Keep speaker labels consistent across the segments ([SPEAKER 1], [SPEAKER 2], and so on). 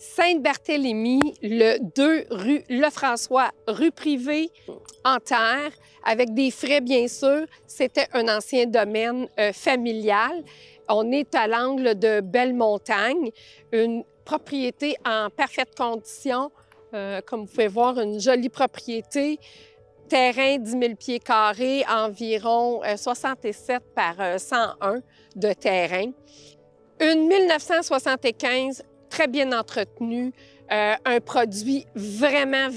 [SPEAKER 1] Sainte-Barthélemy, le 2 rue Lefrançois, rue Privée, en terre, avec des frais, bien sûr. C'était un ancien domaine familial. On est à l'angle de Belle-Montagne, une propriété en parfaite condition. Comme vous pouvez voir, une jolie propriété. Terrain 10 000 pieds carrés, environ 67 par 101 de terrain. Une 1975 très bien entretenue, un produit vraiment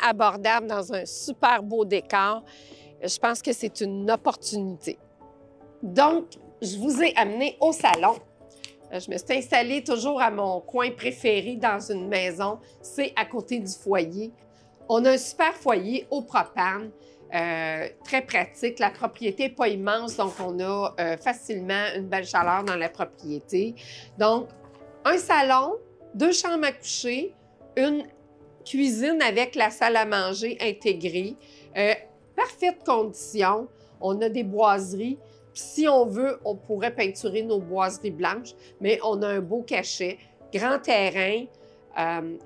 [SPEAKER 1] abordable dans un super beau décor. Je pense que c'est une opportunité. Donc, je vous ai amené au salon. Je me suis installée toujours à mon coin préféré dans une maison, c'est à côté du foyer. On a un super foyer au propane, très pratique. La propriété n'est pas immense, donc on a facilement une belle chaleur dans la propriété. Donc, un salon, 2 chambres à coucher, une cuisine avec la salle à manger intégrée. Parfaite condition. On a des boiseries. Puis si on veut, on pourrait peinturer nos boiseries blanches, mais on a un beau cachet, grand terrain,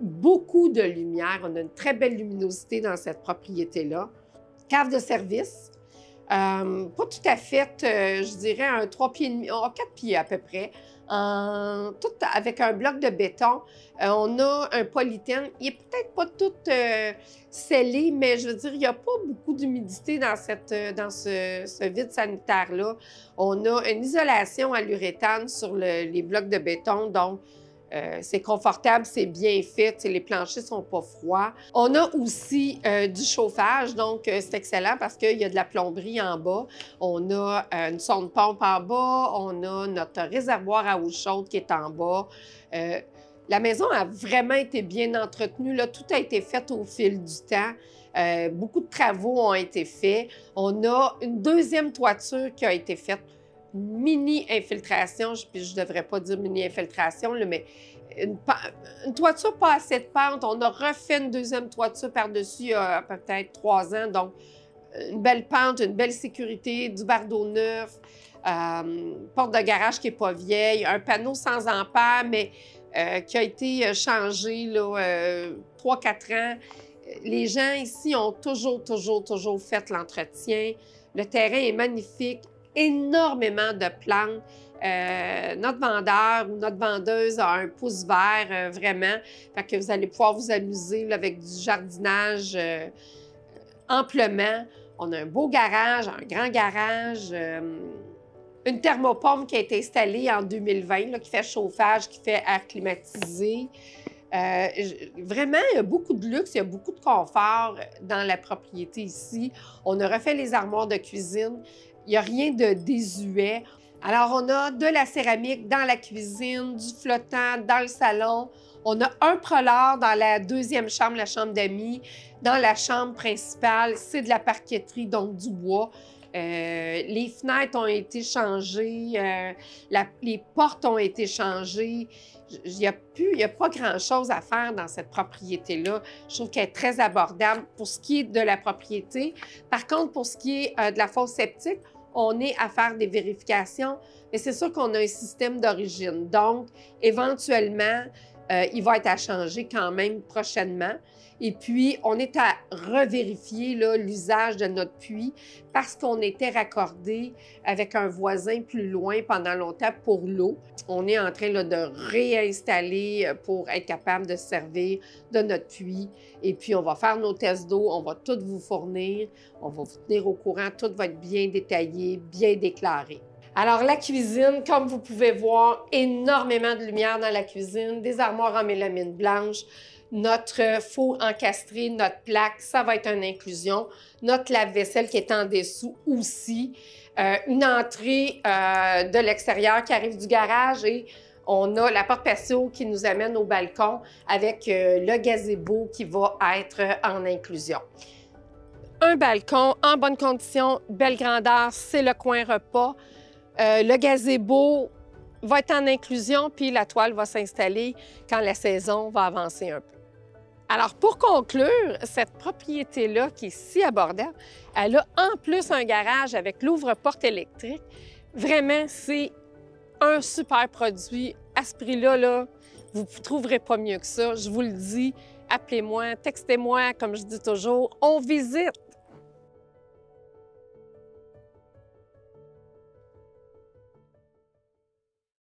[SPEAKER 1] beaucoup de lumière. On a une très belle luminosité dans cette propriété-là. Cave de service, pas tout à fait, je dirais, un 3 pieds et demi, 4 pieds à peu près, tout avec un bloc de béton. On a un polythène. Il n'est peut-être pas tout scellé, mais je veux dire, il n'y a pas beaucoup d'humidité dans ce vide sanitaire-là. On a une isolation à l'uréthane sur les blocs de béton, donc c'est confortable, c'est bien fait, les planchers ne sont pas froids. On a aussi du chauffage, donc c'est excellent parce qu'il y a de la plomberie en bas. On a une sonde pompe en bas, on a notre réservoir à eau chaude qui est en bas. La maison a vraiment été bien entretenue, là, tout a été fait au fil du temps. Beaucoup de travaux ont été faits. On a une deuxième toiture qui a été faite. Mini-infiltration, puis je ne devrais pas dire mini-infiltration, mais une toiture pas assez de pente. On a refait une deuxième toiture par-dessus il y a peut-être 3 ans, donc une belle pente, une belle sécurité, du bardeau neuf, porte de garage qui n'est pas vieille, un panneau sans ampères, mais qui a été changé là, 3-4 ans. Les gens ici ont toujours fait l'entretien. Le terrain est magnifique. Énormément de plantes. Notre vendeur ou notre vendeuse a un pouce vert, vraiment. Fait que vous allez pouvoir vous amuser là, avec du jardinage amplement. On a un beau garage, un grand garage, une thermopompe qui a été installée en 2020, là, qui fait chauffage, qui fait air climatisé. Vraiment, il y a beaucoup de luxe, il y a beaucoup de confort dans la propriété ici. On a refait les armoires de cuisine. Il n'y a rien de désuet. Alors, on a de la céramique dans la cuisine, du flottant dans le salon. On a un prolard dans la deuxième chambre, la chambre d'amis. Dans la chambre principale, c'est de la parquetterie, donc du bois. Les fenêtres ont été changées, les portes ont été changées. Il n'y a pas grand-chose à faire dans cette propriété-là. Je trouve qu'elle est très abordable pour ce qui est de la propriété. Par contre, pour ce qui est de la fosse septique, on est à faire des vérifications, mais c'est sûr qu'on a un système d'origine. Donc, éventuellement, il va être à changer quand même prochainement. Et puis, on est à revérifier l'usage de notre puits parce qu'on était raccordé avec un voisin plus loin pendant longtemps pour l'eau. On est en train là, de réinstaller pour être capable de se servir de notre puits. Et puis, on va faire nos tests d'eau, on va tout vous fournir, on va vous tenir au courant, tout va être bien détaillé, bien déclaré. Alors, la cuisine, comme vous pouvez voir, énormément de lumière dans la cuisine, des armoires en mélamine blanche, notre four encastré, notre plaque, ça va être une inclusion. Notre lave-vaisselle qui est en dessous aussi. Une entrée de l'extérieur qui arrive du garage et on a la porte patio qui nous amène au balcon avec le gazebo qui va être en inclusion. Un balcon en bonne condition, belle grandeur, c'est le coin repas. Le gazebo va être en inclusion, puis la toile va s'installer quand la saison va avancer un peu. Alors, pour conclure, cette propriété-là, qui est si abordable, elle a en plus un garage avec l'ouvre-porte électrique. Vraiment, c'est un super produit. À ce prix-là, Vous ne trouverez pas mieux que ça, je vous le dis. Appelez-moi, textez-moi, comme je dis toujours. On visite.